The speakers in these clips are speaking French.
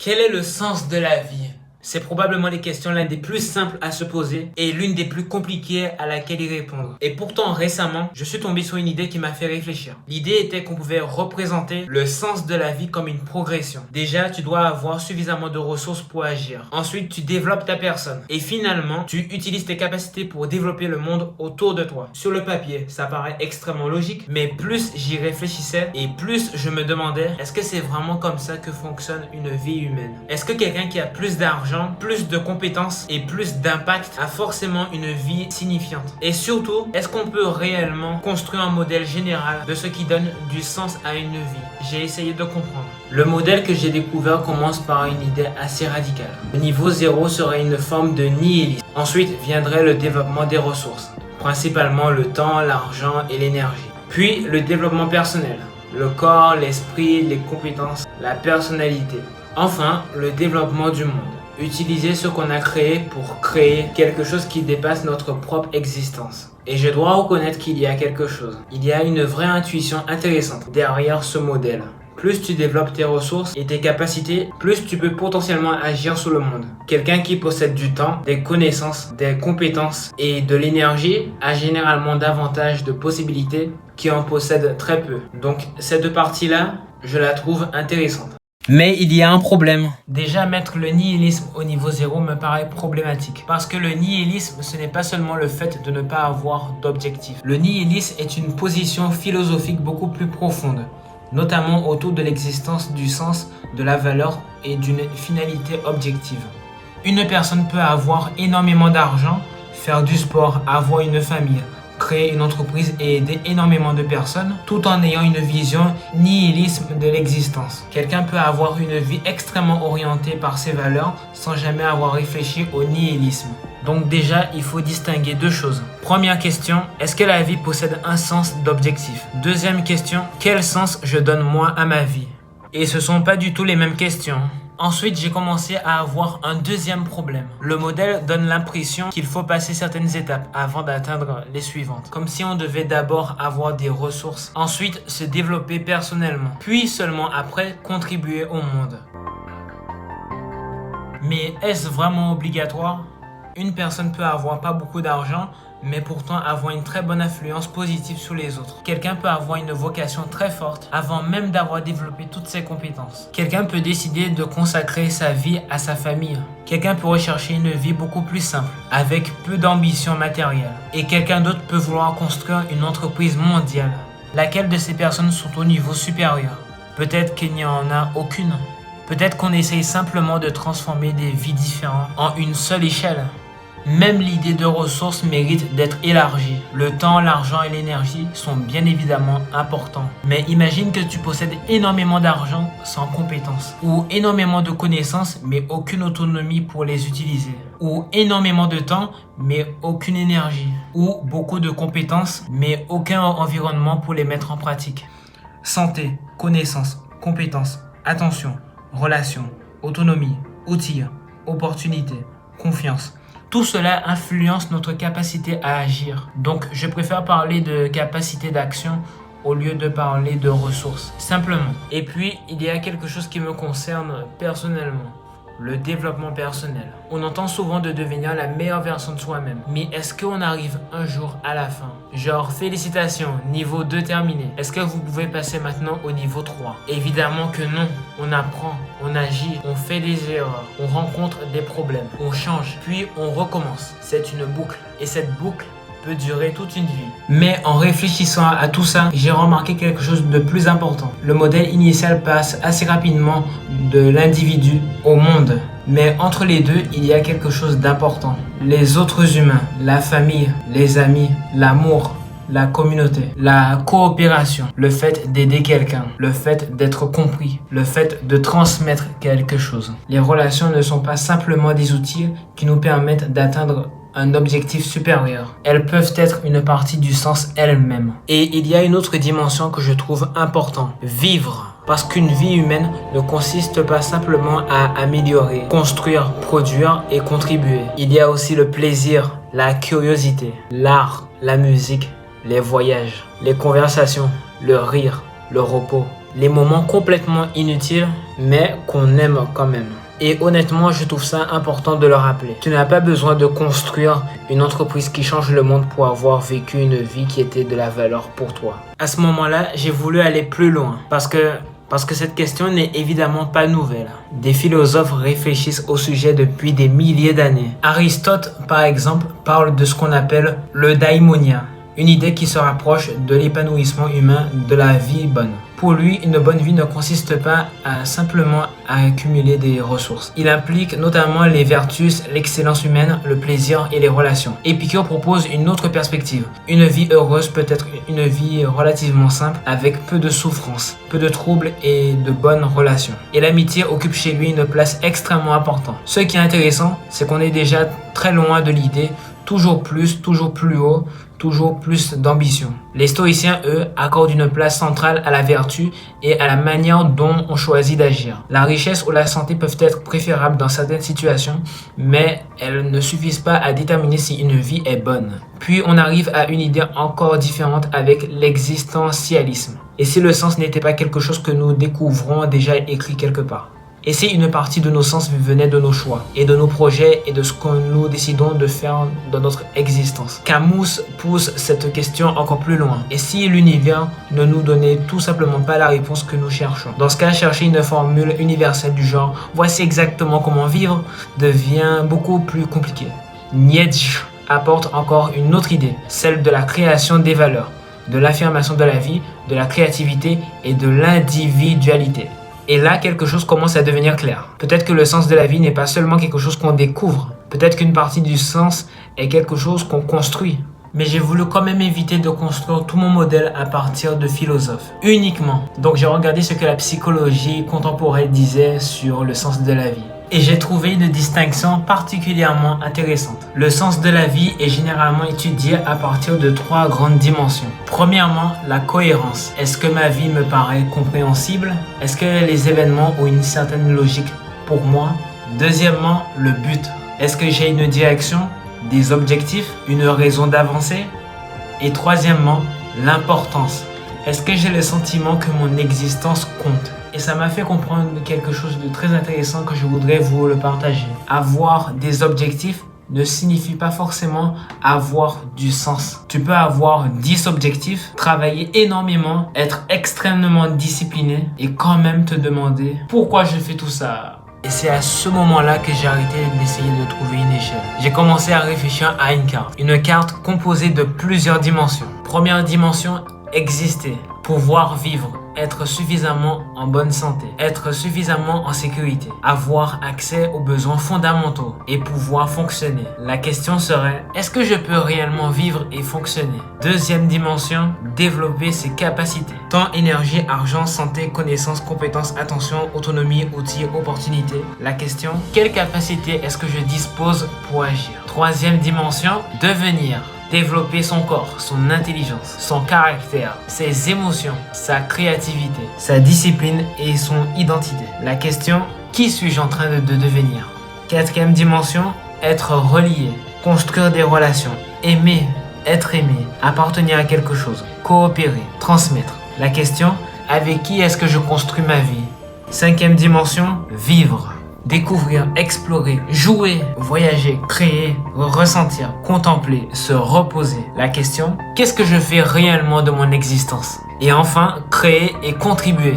Quel est le sens de la vie? C'est probablement les questions l'une des plus simples à se poser et l'une des plus compliquées à laquelle y répondre. Et pourtant, récemment, je suis tombé sur une idée qui m'a fait réfléchir. L'idée était qu'on pouvait représenter le sens de la vie comme une progression. Déjà, tu dois avoir suffisamment de ressources pour agir. Ensuite, tu développes ta personne. Et finalement, tu utilises tes capacités pour développer le monde autour de toi. Sur le papier, ça paraît extrêmement logique, mais plus j'y réfléchissais et plus je me demandais, est-ce que c'est vraiment comme ça que fonctionne une vie humaine? Est-ce que quelqu'un qui a plus d'argent, plus de compétences et plus d'impact a forcément une vie signifiante? Et surtout, est-ce qu'on peut réellement construire un modèle général de ce qui donne du sens à une vie? J'ai essayé de comprendre. Le modèle que j'ai découvert commence par une idée assez radicale. Le niveau 0 serait une forme de nihilisme. Ensuite viendrait le développement des ressources, principalement le temps, l'argent et l'énergie. Puis le développement personnel, le corps, l'esprit, les compétences, la personnalité. Enfin, le développement du monde. Utiliser ce qu'on a créé pour créer quelque chose qui dépasse notre propre existence. Et je dois reconnaître qu'il y a quelque chose. Il y a une vraie intuition intéressante derrière ce modèle. Plus tu développes tes ressources et tes capacités, plus tu peux potentiellement agir sur le monde. Quelqu'un qui possède du temps, des connaissances, des compétences et de l'énergie a généralement davantage de possibilités qui en possèdent très peu. Donc cette partie-là, je la trouve intéressante. Mais il y a un problème. Déjà, mettre le nihilisme au niveau 0 me paraît problématique. Parce que le nihilisme, ce n'est pas seulement le fait de ne pas avoir d'objectif. Le nihilisme est une position philosophique beaucoup plus profonde, notamment autour de l'existence du sens, de la valeur et d'une finalité objective. Une personne peut avoir énormément d'argent, faire du sport, avoir une famille, créer une entreprise et aider énormément de personnes tout en ayant une vision nihilisme de l'existence. Quelqu'un peut avoir une vie extrêmement orientée par ses valeurs sans jamais avoir réfléchi au nihilisme. Donc déjà, il faut distinguer deux choses. Première question, est-ce que la vie possède un sens d'objectif? Deuxième question, quel sens je donne moi à ma vie? Et ce sont pas du tout les mêmes questions. Ensuite, j'ai commencé à avoir un deuxième problème. Le modèle donne l'impression qu'il faut passer certaines étapes avant d'atteindre les suivantes. Comme si on devait d'abord avoir des ressources, ensuite se développer personnellement, puis seulement après contribuer au monde. Mais est-ce vraiment obligatoire? Une personne peut avoir pas beaucoup d'argent, mais pourtant avoir une très bonne influence positive sur les autres. Quelqu'un peut avoir une vocation très forte avant même d'avoir développé toutes ses compétences. Quelqu'un peut décider de consacrer sa vie à sa famille. Quelqu'un peut rechercher une vie beaucoup plus simple, avec peu d'ambition matérielle. Et quelqu'un d'autre peut vouloir construire une entreprise mondiale. Laquelle de ces personnes sont au niveau supérieur? Peut-être qu'il n'y en a aucune. Peut-être qu'on essaye simplement de transformer des vies différentes en une seule échelle. Même l'idée de ressources mérite d'être élargie. Le temps, l'argent et l'énergie sont bien évidemment importants. Mais imagine que tu possèdes énormément d'argent sans compétences. Ou énormément de connaissances mais aucune autonomie pour les utiliser. Ou énormément de temps mais aucune énergie. Ou beaucoup de compétences mais aucun environnement pour les mettre en pratique. Santé, connaissances, compétences, attention, relations, autonomie, outils, opportunités, confiance. Tout cela influence notre capacité à agir. Donc, je préfère parler de capacité d'action au lieu de parler de ressources, simplement. Et puis, il y a quelque chose qui me concerne personnellement. Le développement personnel. On entend souvent de devenir la meilleure version de soi-même. Mais est-ce qu'on arrive un jour à la fin? Genre, félicitations, niveau 2 terminé. Est-ce que vous pouvez passer maintenant au niveau 3? Évidemment que non. On apprend, on agit, on fait des erreurs, on rencontre des problèmes, on change, puis on recommence. C'est une boucle. Et cette boucle peut durer toute une vie. Mais en réfléchissant à tout ça, j'ai remarqué quelque chose de plus important. Le modèle initial passe assez rapidement de l'individu au monde. Mais entre les deux, il y a quelque chose d'important. Les autres humains, la famille, les amis, l'amour, la communauté, la coopération, le fait d'aider quelqu'un, le fait d'être compris, le fait de transmettre quelque chose. Les relations ne sont pas simplement des outils qui nous permettent d'atteindre un objectif supérieur. Elles peuvent être une partie du sens elles-mêmes. Et il y a une autre dimension que je trouve importante. Vivre. Parce qu'une vie humaine ne consiste pas simplement à améliorer, construire, produire et contribuer. Il y a aussi le plaisir, la curiosité, l'art, la musique, les voyages, les conversations, le rire, le repos, Les moments complètement inutiles, mais qu'on aime quand même. Et honnêtement, je trouve ça important de le rappeler. Tu n'as pas besoin de construire une entreprise qui change le monde pour avoir vécu une vie qui était de la valeur pour toi. À ce moment-là, j'ai voulu aller plus loin parce que cette question n'est évidemment pas nouvelle. Des philosophes réfléchissent au sujet depuis des milliers d'années. Aristote, par exemple, parle de ce qu'on appelle le daimonia, une idée qui se rapproche de l'épanouissement humain de la vie bonne. Pour lui, une bonne vie ne consiste pas simplement à accumuler des ressources. Il implique notamment les vertus, l'excellence humaine, le plaisir et les relations. Épicure propose une autre perspective. Une vie heureuse peut être une vie relativement simple avec peu de souffrance, peu de troubles et de bonnes relations. Et l'amitié occupe chez lui une place extrêmement importante. Ce qui est intéressant, c'est qu'on est déjà très loin de l'idée toujours plus haut, toujours plus d'ambition. Les stoïciens, eux, accordent une place centrale à la vertu et à la manière dont on choisit d'agir. La richesse ou la santé peuvent être préférables dans certaines situations, mais elles ne suffisent pas à déterminer si une vie est bonne. Puis on arrive à une idée encore différente avec l'existentialisme. Et si le sens n'était pas quelque chose que nous découvrons déjà écrit quelque part? Et si une partie de nos sens venait de nos choix et de nos projets et de ce que nous décidons de faire dans notre existence? Camus pousse cette question encore plus loin. Et si l'univers ne nous donnait tout simplement pas la réponse que nous cherchons? Dans ce cas, chercher une formule universelle du genre « voici exactement comment vivre » devient beaucoup plus compliqué. Nietzsche apporte encore une autre idée, celle de la création des valeurs, de l'affirmation de la vie, de la créativité et de l'individualité. Et là, quelque chose commence à devenir clair. Peut-être que le sens de la vie n'est pas seulement quelque chose qu'on découvre. Peut-être qu'une partie du sens est quelque chose qu'on construit. Mais j'ai voulu quand même éviter de construire tout mon modèle à partir de philosophes. Uniquement. Donc j'ai regardé ce que la psychologie contemporaine disait sur le sens de la vie. Et j'ai trouvé une distinction particulièrement intéressante. Le sens de la vie est généralement étudié à partir de 3 grandes dimensions. Premièrement, la cohérence. Est-ce que ma vie me paraît compréhensible? Est-ce que les événements ont une certaine logique pour moi? Deuxièmement, le but. Est-ce que j'ai une direction, des objectifs, une raison d'avancer? Et troisièmement, l'importance. Est-ce que j'ai le sentiment que mon existence compte? Et ça m'a fait comprendre quelque chose de très intéressant que je voudrais vous le partager. Avoir des objectifs ne signifie pas forcément avoir du sens. Tu peux avoir 10 objectifs, travailler énormément, être extrêmement discipliné et quand même te demander pourquoi je fais tout ça. Et c'est à ce moment-là que j'ai arrêté d'essayer de trouver une échelle. J'ai commencé à réfléchir à une carte. Une carte composée de plusieurs dimensions. Première dimension, exister, pouvoir vivre, être suffisamment en bonne santé, être suffisamment en sécurité, avoir accès aux besoins fondamentaux et pouvoir fonctionner. La question serait, est-ce que je peux réellement vivre et fonctionner? Deuxième dimension, développer ses capacités. Temps, énergie, argent, santé, connaissances, compétences, attention, autonomie, outils, opportunités. La question, quelle capacité est-ce que je dispose pour agir? Troisième dimension, devenir. Développer son corps, son intelligence, son caractère, ses émotions, sa créativité, sa discipline et son identité. La question, qui suis-je en train de devenir? Quatrième dimension, être relié, construire des relations, aimer, être aimé, appartenir à quelque chose, coopérer, transmettre. La question, avec qui est-ce que je construis ma vie? Cinquième dimension, vivre. Découvrir, explorer, jouer, voyager, créer, ressentir, contempler, se reposer. La question, qu'est-ce que je fais réellement de mon existence? Et enfin, créer et contribuer.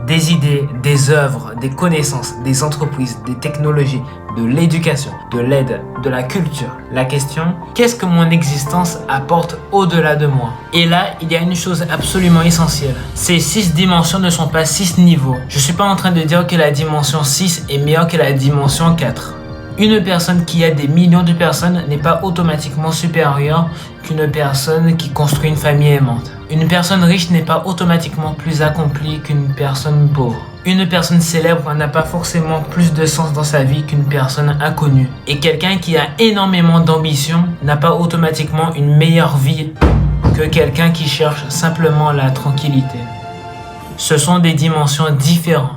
Des idées, des œuvres, des connaissances, des entreprises, des technologies, de l'éducation, de l'aide, de la culture. La question, qu'est-ce que mon existence apporte au-delà de moi? Et là, il y a une chose absolument essentielle. Ces 6 dimensions ne sont pas 6 niveaux. Je ne suis pas en train de dire que la dimension 6 est meilleure que la dimension 4. Une personne qui aide des millions de personnes n'est pas automatiquement supérieure qu'une personne qui construit une famille aimante. Une personne riche n'est pas automatiquement plus accomplie qu'une personne pauvre. Une personne célèbre n'a pas forcément plus de sens dans sa vie qu'une personne inconnue. Et quelqu'un qui a énormément d'ambition n'a pas automatiquement une meilleure vie que quelqu'un qui cherche simplement la tranquillité. Ce sont des dimensions différentes.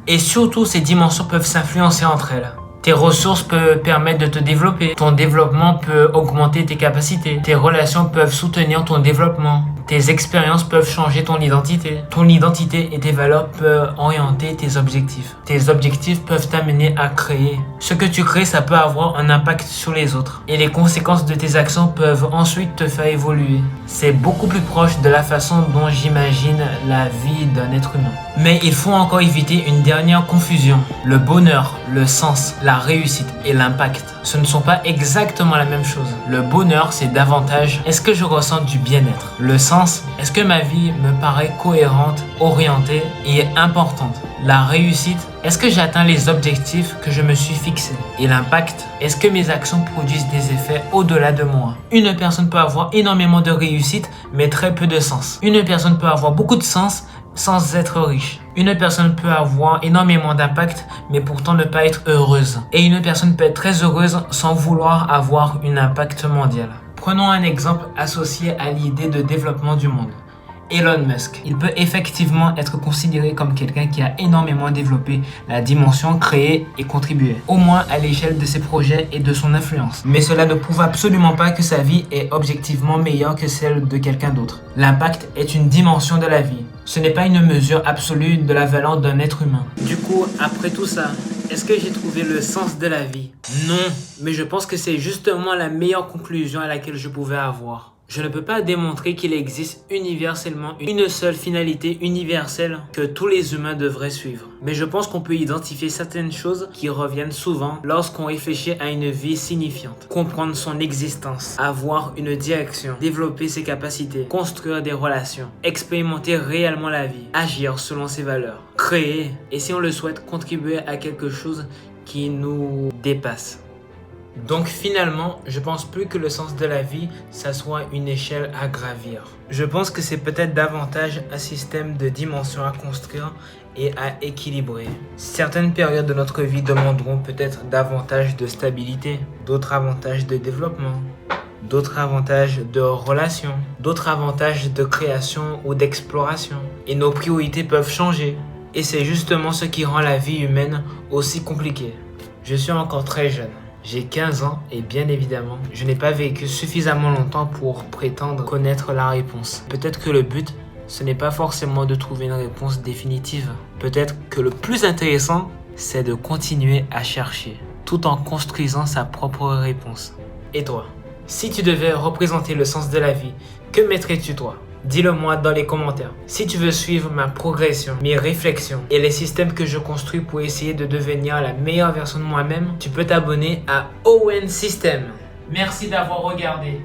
Et surtout, ces dimensions peuvent s'influencer entre elles. Tes ressources peuvent permettre de te développer. Ton développement peut augmenter tes capacités. Tes relations peuvent soutenir ton développement. Tes expériences peuvent changer ton identité. Ton identité et tes valeurs peuvent orienter tes objectifs. Tes objectifs peuvent t'amener à créer. Ce que tu crées, ça peut avoir un impact sur les autres. Et les conséquences de tes actions peuvent ensuite te faire évoluer. C'est beaucoup plus proche de la façon dont j'imagine la vie d'un être humain. Mais il faut encore éviter une dernière confusion. Le bonheur, le sens, la réussite et l'impact, ce ne sont pas exactement la même chose. Le bonheur, c'est davantage est-ce que je ressens du bien-être. Le sens, est-ce que ma vie me paraît cohérente, orientée et importante. La réussite, est-ce que j'atteins les objectifs que je me suis fixés. Et l'impact, est-ce que mes actions produisent des effets au-delà de moi. Une personne peut avoir énormément de réussite, mais très peu de sens. Une personne peut avoir beaucoup de sens, sans être riche. Une personne peut avoir énormément d'impact, mais pourtant ne pas être heureuse. Et une personne peut être très heureuse sans vouloir avoir un impact mondial. Prenons un exemple associé à l'idée de développement du monde. Elon Musk. Il peut effectivement être considéré comme quelqu'un qui a énormément développé la dimension créée et contribué, au moins à l'échelle de ses projets et de son influence. Mais cela ne prouve absolument pas que sa vie est objectivement meilleure que celle de quelqu'un d'autre. L'impact est une dimension de la vie. Ce n'est pas une mesure absolue de la valeur d'un être humain. Du coup, après tout ça, est-ce que j'ai trouvé le sens de la vie? Non, mais je pense que c'est justement la meilleure conclusion à laquelle je pouvais avoir. Je ne peux pas démontrer qu'il existe universellement une seule finalité universelle que tous les humains devraient suivre. Mais je pense qu'on peut identifier certaines choses qui reviennent souvent lorsqu'on réfléchit à une vie signifiante. Comprendre son existence, avoir une direction, développer ses capacités, construire des relations, expérimenter réellement la vie, agir selon ses valeurs, créer et si on le souhaite, contribuer à quelque chose qui nous dépasse. Donc finalement, je pense plus que le sens de la vie, ça soit une échelle à gravir. Je pense que c'est peut-être davantage un système de dimensions à construire et à équilibrer. Certaines périodes de notre vie demanderont peut-être davantage de stabilité, d'autres avantages de développement, d'autres avantages de relations, d'autres avantages de création ou d'exploration. Et nos priorités peuvent changer. Et c'est justement ce qui rend la vie humaine aussi compliquée. Je suis encore très jeune. J'ai 15 ans et bien évidemment, je n'ai pas vécu suffisamment longtemps pour prétendre connaître la réponse. Peut-être que le but, ce n'est pas forcément de trouver une réponse définitive. Peut-être que le plus intéressant, c'est de continuer à chercher, tout en construisant sa propre réponse. Et toi, si tu devais représenter le sens de la vie, que mettrais-tu toi ? Dis-le moi dans les commentaires. Si tu veux suivre ma progression, mes réflexions et les systèmes que je construis pour essayer de devenir la meilleure version de moi-même, tu peux t'abonner à Owen System. Merci d'avoir regardé.